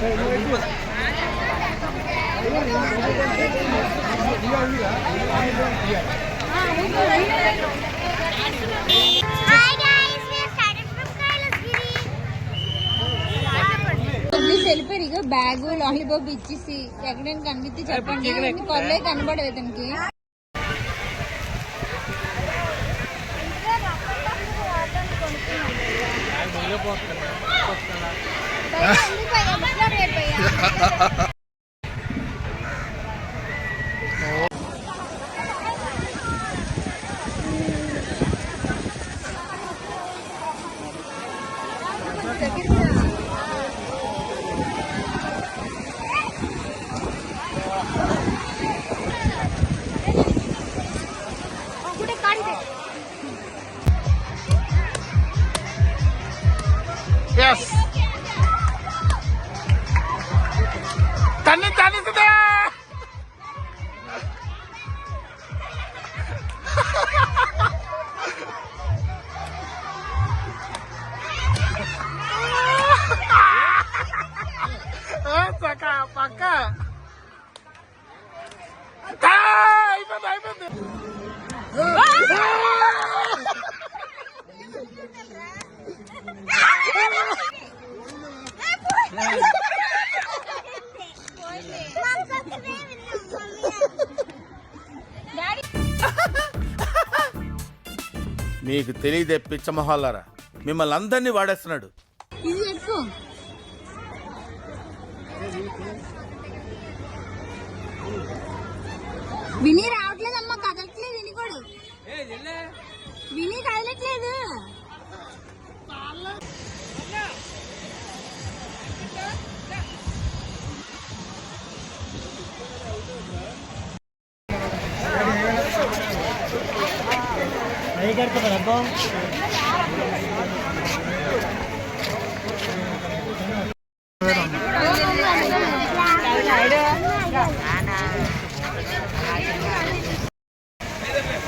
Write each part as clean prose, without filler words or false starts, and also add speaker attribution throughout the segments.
Speaker 1: వెళ్ళిపోయారు. ఇక bag lollipop ఇచ్చేసి ఎక్కడైనా కనిపిస్తే చెప్పండి. కొల్లే కనబడదు అతనికి.
Speaker 2: Yes. Tani sudah. Saka paka. Ibu. మీకు తెలియదే పిచ్చమొహాలారా, మిమ్మల్ని అందరినీ వాడేస్తున్నాడు.
Speaker 1: విని రావట్లేదమ్మా, కదలట్లేదు. విని కూడా విని కదలట్లేదు.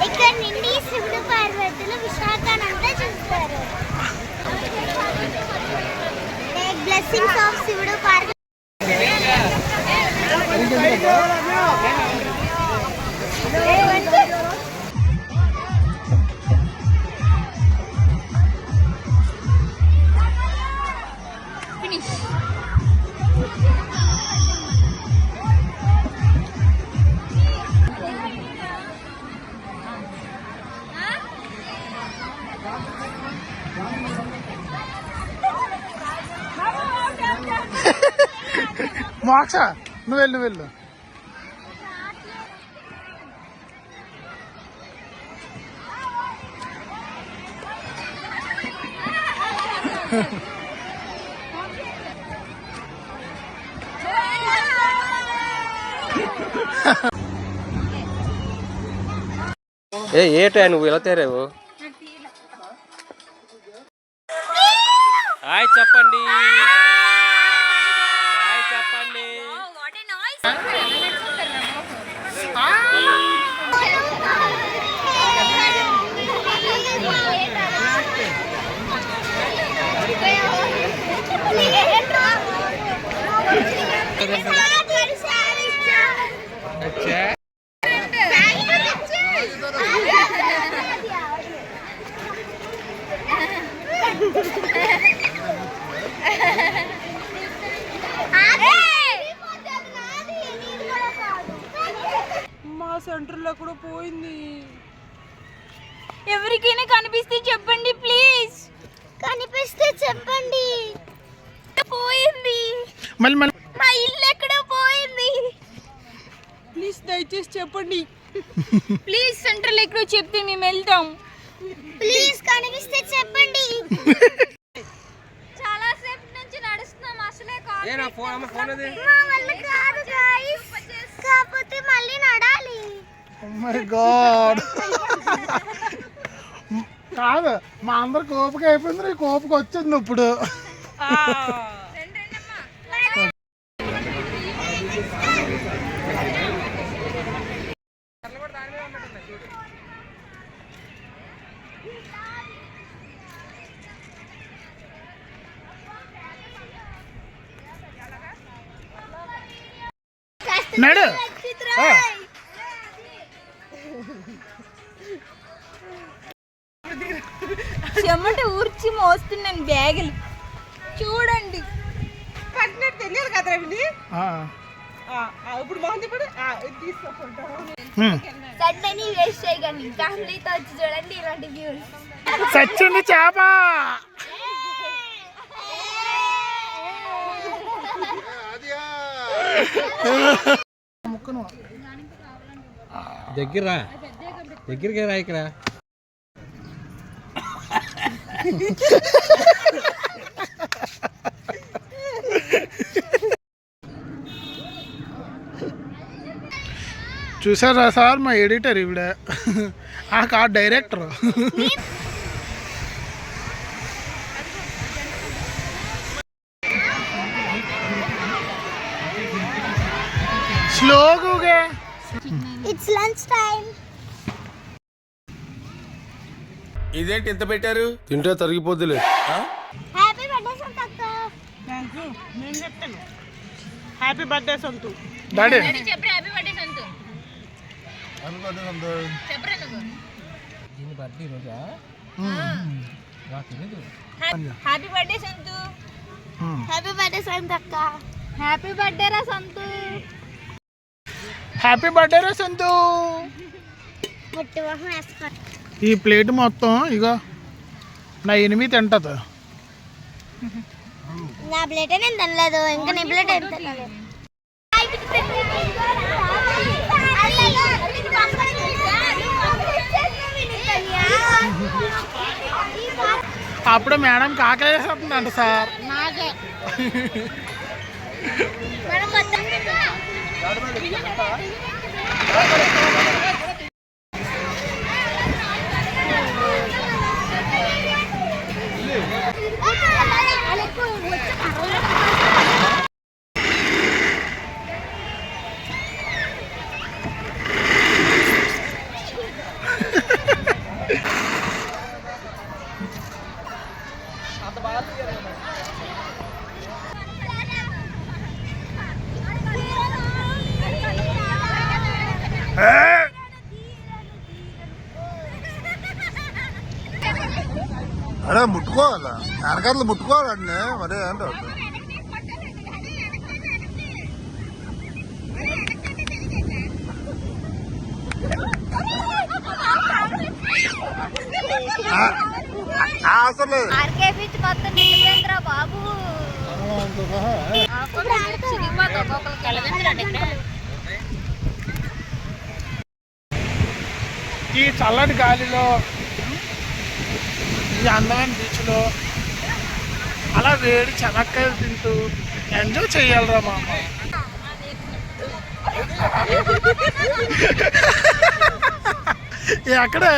Speaker 3: ఇక్కడ నుండి శివుడు పార్వతులు విశాఖనంతా చూస్తారు. బ్లెస్సింగ్స్ ఆఫ్ శివుడు పార్వతి.
Speaker 2: మోక్ష నువ్వు వెళ్ళు.
Speaker 4: ఏటా నువ్వు ఇలా తేరావు? హాయ్ చెప్పండి.
Speaker 5: మా సెంటర్ లో కూడా పోయింది.
Speaker 1: ఎవరికైనా కనిపిస్తే చెప్పండి ప్లీజ్.
Speaker 3: కనిపిస్తే చెప్పండి.
Speaker 1: పోయింది. మా ఇల్లు ఎక్కడో పోయింది.
Speaker 5: ప్లీజ్ దయచేసి చెప్పండి.
Speaker 1: ప్లీజ్ సెంటర్ ఎక్కడో చెప్తే మేము వెళ్తాం.
Speaker 3: ప్లీజ్ కనిపిస్తే చెప్పండి.
Speaker 1: చాలా సేపు నుంచి నడుస్తున్నాం, అసలే
Speaker 3: మా వల్ల కాదు గైస్, కాకపోతే మళ్ళీ నడాలి.
Speaker 2: Oh my God. కాదు, మా అందరు కోపిక అయిపోయింది, కోపిక వచ్చింది ఇప్పుడు. నడు
Speaker 1: చెమట ఊర్చి మోస్తున్నాను బ్యాగులు చూడండి.
Speaker 5: కట్టినట్టు తెలియదు కదా రవిని. ఇప్పుడు బాగుంది. ఇప్పుడు తీసుకోకుండా
Speaker 3: గడ్డని వేస్ట్ చేయగండి. ఫ్యామిలీతో వచ్చి చూడండి ఇలాంటి వ్యూస్.
Speaker 2: సచ్చింది చేప.
Speaker 4: దగ్గరికి రా ఇక్కడ.
Speaker 2: చూసారా సార్ మా ఎడిటర్ ఇవిడ ఆ డైరెక్టర్. స్లోగా
Speaker 3: ఇట్స్ లంచ్ టైం.
Speaker 6: ఇదేంటి ఎంత పెట్టారు?
Speaker 4: తింటే తరిగిపోద్దులే.
Speaker 3: హ్యాపీ బర్త్డే సంతక్క.
Speaker 5: Thank you. నేను చెప్తాను హ్యాపీ బర్త్డే సొంతు.
Speaker 2: డాడీ
Speaker 1: చెప్పు హ్యాపీ బర్త్డే సంతు. చెప్పరా నువ్వు. Happy birthday Santu.
Speaker 3: Happy birthday సంతక్క.
Speaker 1: హ్యాపీ బర్త్డే రా సంతు.
Speaker 2: హ్యాపీ బర్త్డే రా సంతు.
Speaker 3: ముట్టి మొహం వేసుకో.
Speaker 2: ఈ ప్లేట్ మొత్తం ఇగో నా 8 తింటది.
Speaker 3: నా ప్లేట్ నేను తినలేదు. ఇంకా నీ ప్లేట్ ఏం తినలేదు.
Speaker 2: అప్పుడు మేడం కాకేస్తుందంట సార్.
Speaker 3: నాకే మనం మొత్తం
Speaker 6: అరే ముట్టుకోవాలా? వెనకాతలు ముట్టుకోవాలండి మరి ఏంటో. అసలు
Speaker 3: ఆర్కే బీచ్ మొత్తం నిండిపోయిందిరా బాబు.
Speaker 2: ఈ చల్లటి గాలిలో ఈ అందమైన బీచ్లో అలా వేడి చెనక్కాయలు తింటూ ఎంజాయ్ చేయాలిరా మా అమ్మ. ఎక్కడే